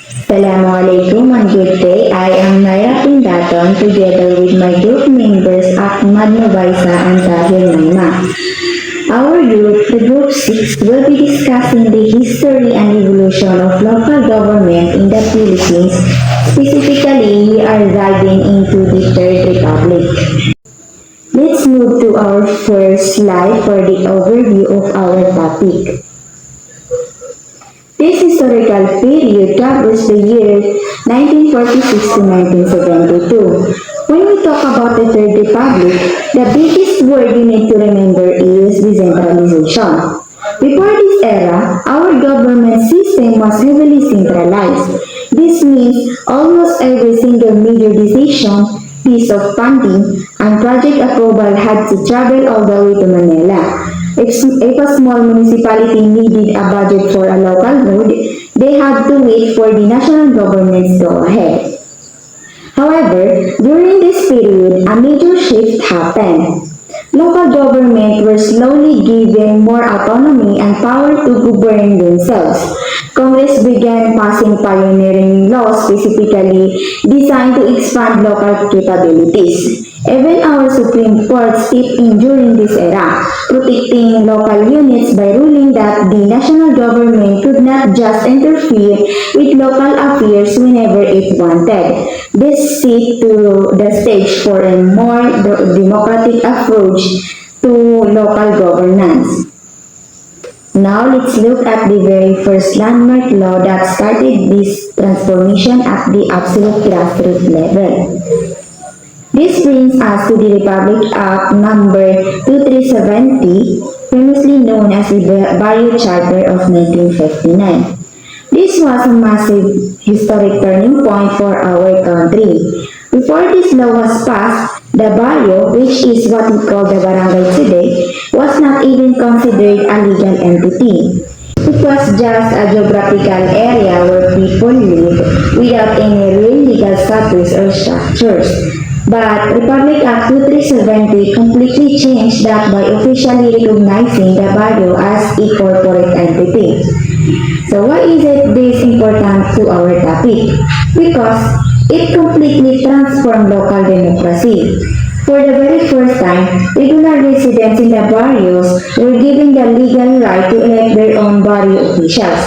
Assalamualaikum and good day. I am Naya Pindaton together with my group members Ahmad Nubaisa and Tahir Naima. Our group, the Group 6, will be discussing the history and evolution of local government in the Philippines. Specifically, we are diving into the Third Republic. Let's move to our first slide for the overview of our topic. This historical period covers the years 1946 to 1972. When we talk about the Third Republic, the biggest word you need to remember is decentralization. Before this era, our government system was heavily centralized. This means almost every single major decision, piece of funding, and project approval had to travel all the way to Manila. If a small municipality needed a budget for a local road, they had to wait for the national government to go ahead. However, during this period, a major shift happened. Local governments were slowly given more autonomy and power to govern themselves. Congress began passing pioneering laws specifically designed to expand local capabilities. Even our Supreme Court stepped in during this era, protecting local units by ruling that the national government could not just interfere with local affairs whenever it wanted. This set to the stage for a more democratic approach to local governance. Now let's look at the very first landmark law that started this transformation at the absolute grassroots level. This brings us to the Republic Act number 2370, famously known as the Barrio Charter of 1959. This was a massive historic turning point for our country. Before this law was passed, the barrio, which is what we call the barangay today, was not even considered a legal entity. It was just a geographical area where people lived without any real legal status or structures. But Republic Act 2370 completely changed that by officially recognizing the barrio as a corporate entity. So why is it this important to our topic? Because it completely transformed local democracy. For the very first time, regular residents in the barrios were given the legal right to elect their own barrio officials.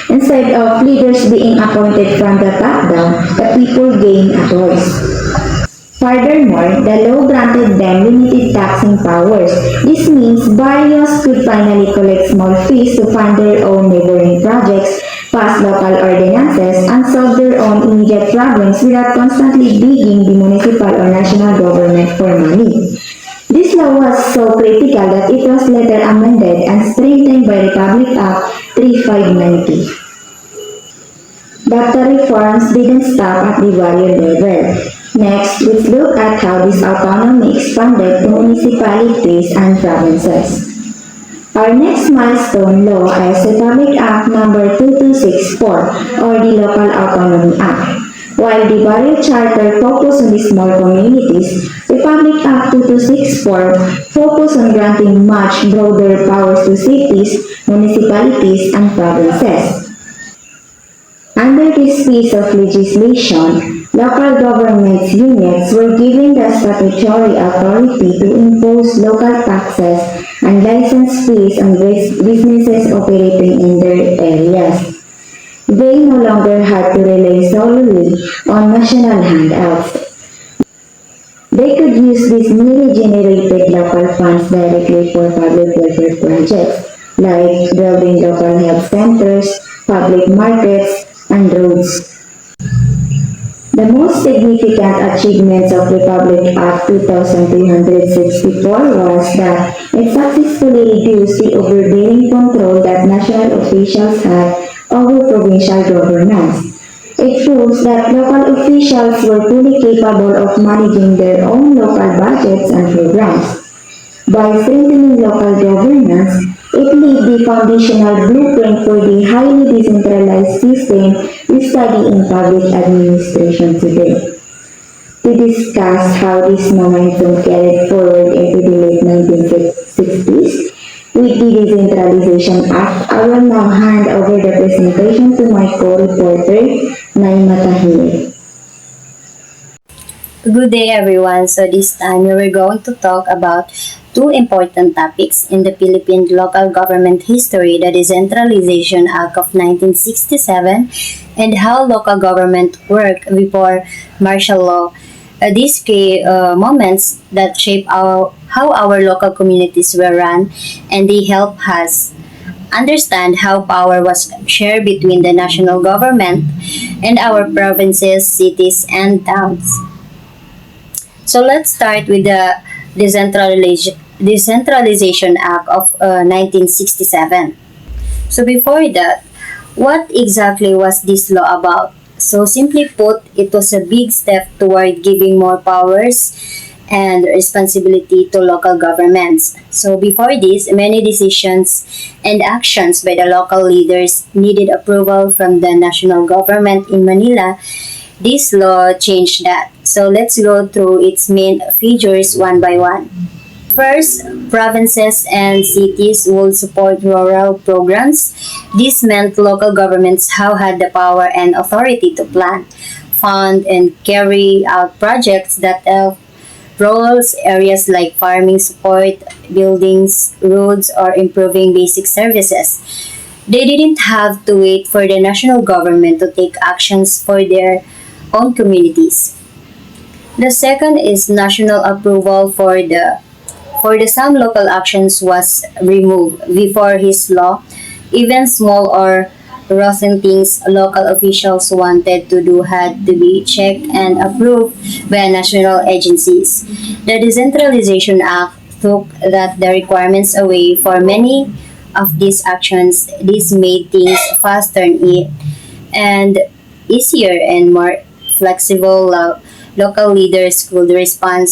Instead of leaders being appointed from the top down, the people gained a voice. Furthermore, the law granted them limited taxing powers. This means barrios could finally collect small fees to fund their own neighboring projects, pass local ordinances, and solve their own immediate problems without constantly begging the municipal or national government for money. This law was so critical that it was later amended and strengthened by Republic Act 3590. But the reforms didn't stop at the barrio level. Next, let's look at how this autonomy expanded to municipalities and provinces. Our next milestone law is Republic Act number 2264 or the Local Autonomy Act. While the Barrio Charter focused on the small communities, Republic Act 2264 focused on granting much broader powers to cities, municipalities, and provinces. Under this piece of legislation, local government units were given the statutory authority to impose local taxes and license fees on businesses operating in their areas. They no longer had to rely solely on national handouts. They could use these newly generated local funds directly for public welfare projects like building local health centers, public markets, and roads. The most significant achievements of Republic Act 2364 was that it successfully reduced the overbearing control that national officials had over provincial governmance. It proves that local officials were fully capable of managing their own local budgets and programs. By strengthening local governance, it laid the foundational blueprint for the highly decentralized system we study in public administration today. To discuss how this momentum carried forward into the late 1960s, With the Decentralization Act, I will now hand over the presentation to my co-reporter, Naima Tahir. Good day, everyone. So this time we were going to talk about two important topics in the Philippine local government history, the Decentralization Act of 1967 and how local government worked before martial law. These key moments that shape how our local communities were run, and they help us understand how power was shared between the national government and our provinces, cities, and towns. So let's start with the Decentralization Act of 1967. So before that, what exactly was this law about? So simply put, it was a big step toward giving more powers and responsibility to local governments. So before this, many decisions and actions by the local leaders needed approval from the national government in Manila. This law changed that. So let's go through its main features one by one. First, provinces and cities will support rural programs. This meant local governments now had the power and authority to plan, fund, and carry out projects that help rural areas like farming support, buildings, roads, or improving basic services. They didn't have to wait for the national government to take actions for their own communities. The second is national approval for the some local actions was removed before his law. Even small or rotten things local officials wanted to do had to be checked and approved by national agencies. The Decentralization Act took that the requirements away for many of these actions. This made things faster and easier and more flexible. Local leaders could respond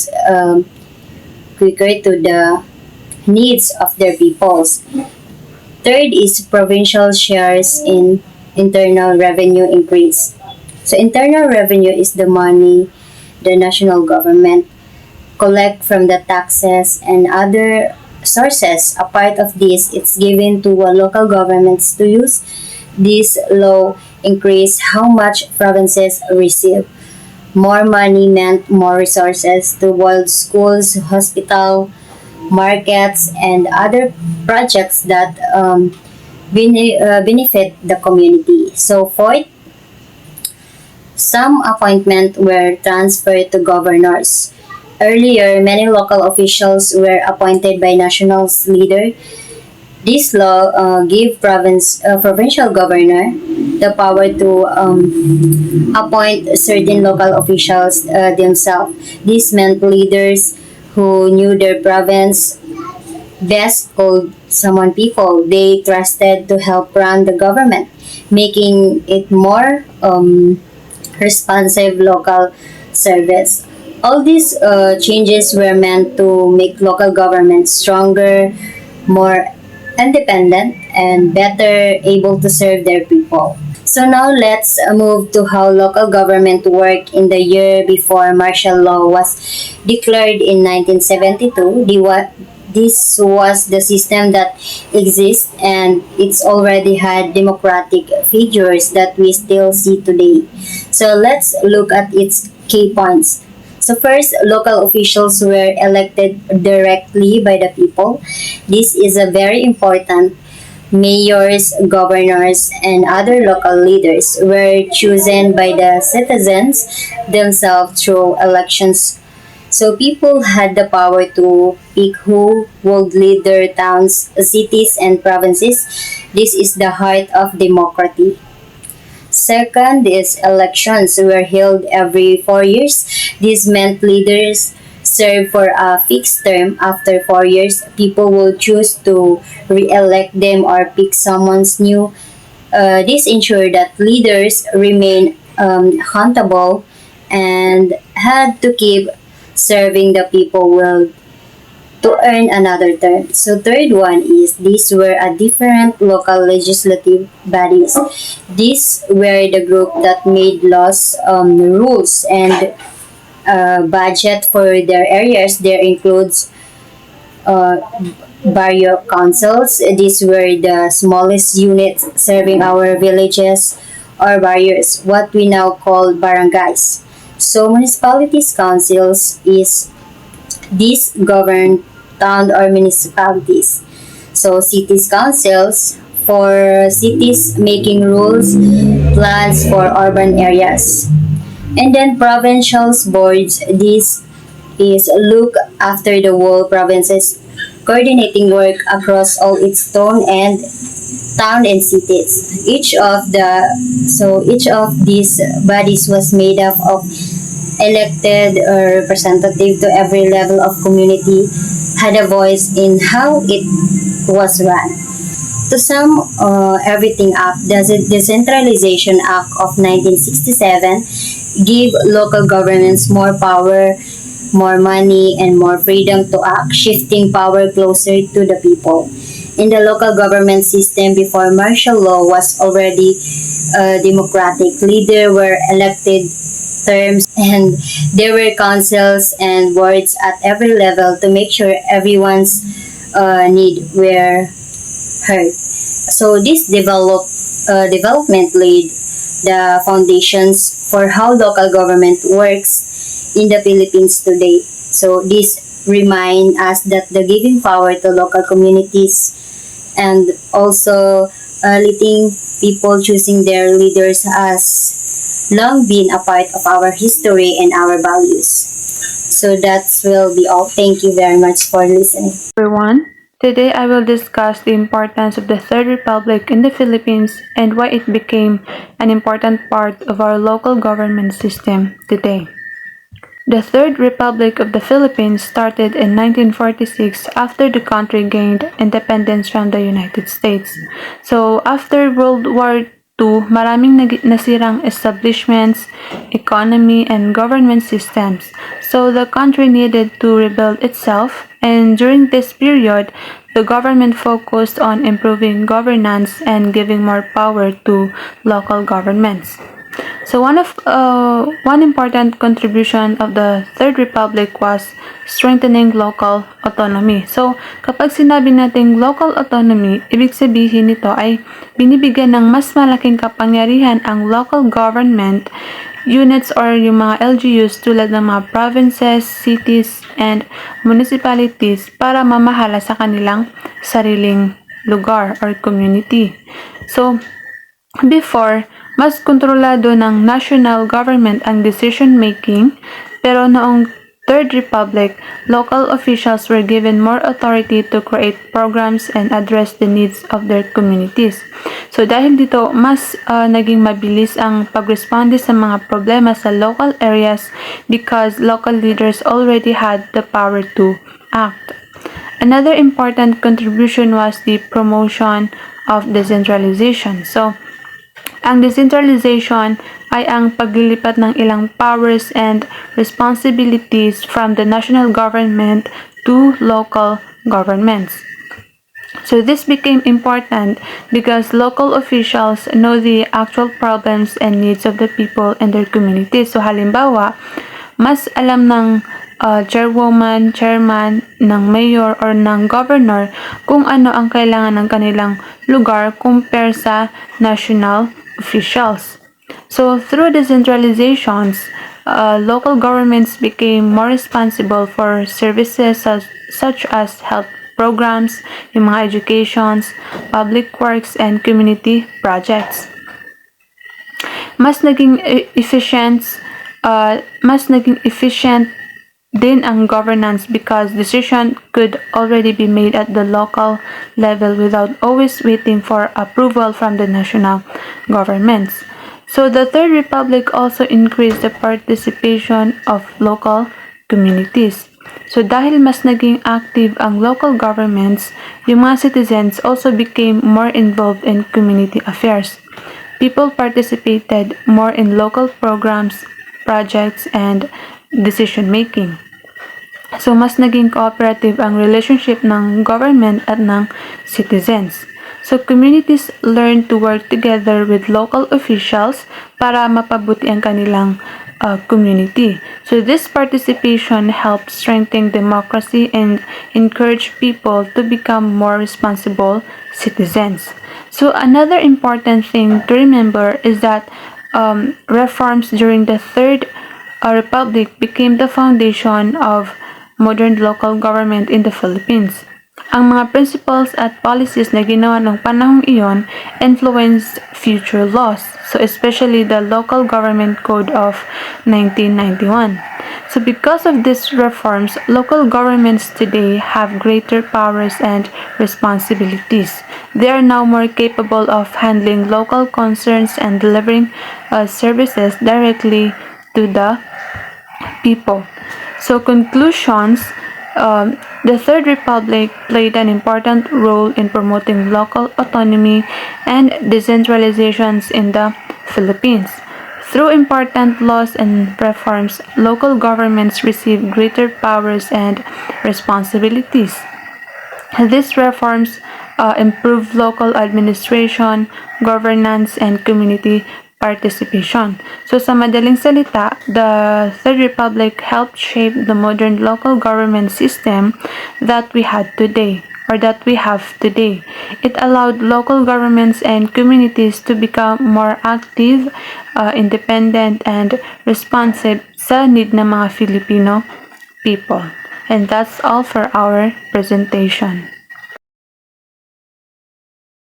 quicker to the needs of their peoples. Third is provincial shares in internal revenue increase. So internal revenue is the money the national government collect from the taxes and other sources. A part of this it's given to local governments to use. This law increase how much provinces receive. More money meant more resources to build schools, hospital, markets, and other projects that benefit the community. So fourth, some appointments were transferred to governors. Earlier, many local officials were appointed by national leader. This law gave provincial governor the power to appoint certain local officials themselves. This meant leaders who knew their province best called someone people they trusted to help run the government, making it more responsive local service. All these changes were meant to make local government stronger, more independent, and better able to serve their people. So now let's move to how local government worked in the year before martial law was declared in 1972. This was the system that exists and it's already had democratic figures that we still see today. So let's look at its key points. So first, local officials were elected directly by the people. This is a very important. Mayors, governors, and other local leaders were chosen by the citizens themselves through elections. So people had the power to pick who would lead their towns, cities, and provinces. This is the heart of democracy. Second is elections were held every 4 years. This meant leaders serve for a fixed term. After 4 years, people will choose to re-elect them or pick someone's new. This ensured that leaders remain accountable and had to keep serving the people well to earn another term. So third one is these were a different local legislative bodies. These were the group that made laws, rules, and budget for their areas. There includes uh, barrio councils. These were the smallest units serving our villages or barrios, what we now call barangays. So municipalities councils is these govern town or municipalities. So cities councils for cities making rules, plans for urban areas. And then provincial boards, this is look after the whole provinces, coordinating work across all its town and cities. Each of these bodies was made up of elected or representative to every level of community, had a voice in how it was run. To sum everything up, the Decentralization Act of 1967 gave local governments more power, more money, and more freedom to act, shifting power closer to the people. In the local government system before martial law was already democratic. Leaders were elected terms and there were councils and boards at every level to make sure everyone's need were heard. So this development laid the foundations for how local government works in the Philippines today. So this remind us that the giving power to local communities and also letting people choosing their leaders has long been a part of our history and our values. So that will be all. Thank you very much for listening. Everyone. Today I will discuss the importance of the Third Republic in the Philippines and why it became an important part of our local government system today. The Third Republic of the Philippines started in 1946 after the country gained independence from the United States. So after World War II, maraming nasirang establishments, economy, and government systems. So the country needed to rebuild itself, and during this period, the government focused on improving governance and giving more power to local governments. So one important contribution of the Third Republic was strengthening local autonomy. So kapag sinabi nating local autonomy, ibig sabihin nito ay binibigyan ng mas malaking kapangyarihan ang local government units or yung mga LGUs tulad ng mga provinces, cities, and municipalities para mamahala sa kanilang sariling lugar or community. So before, mas kontrolado ng national government ang decision-making, pero noong Third Republic, local officials were given more authority to create programs and address the needs of their communities. So dahil dito, mas naging mabilis ang pagresponde sa mga problema sa local areas because local leaders already had the power to act. Another important contribution was the promotion of decentralization. So, ang decentralization ay ang paglilipat ng ilang powers and responsibilities from the national government to local governments. So this became important because local officials know the actual problems and needs of the people and their communities. So halimbawa, mas alam ng chairwoman, chairman, ng mayor or ng governor kung ano ang kailangan ng kanilang lugar compare sa national officials. So through decentralizations, local governments became more responsible for services such as health programs, yung mga educations, public works, and community projects. Mas naging efficient din ang governance because decision could already be made at the local level without always waiting for approval from the national governments. So the Third Republic also increased the participation of local communities. So dahil mas naging active ang local governments, yung mga citizens also became more involved in community affairs. People participated more in local programs, projects, and decision making. So mas naging cooperative ang relationship ng government at ng citizens. So communities learn to work together with local officials para mapabuti ang kanilang community. So this participation helps strengthen democracy and encourage people to become more responsible citizens. So another important thing to remember is that reforms during the Third Republic became the foundation of modern local government in the Philippines. Ang mga principles at policies na ginawa ng panahong iyon influenced future laws, so especially the Local Government Code of 1991. So because of these reforms, local governments today have greater powers and responsibilities. They are now more capable of handling local concerns and delivering services directly to the people. So conclusions, the Third Republic played an important role in promoting local autonomy and decentralizations in the Philippines. Through important laws and reforms, local governments received greater powers and responsibilities. These reforms improve local administration, governance, and community participation. So sa madaling salita, the Third Republic helped shape the modern local government system that we had today, or that we have today. It allowed local governments and communities to become more active, independent, and responsive sa need ng mga Filipino people. And that's all for our presentation.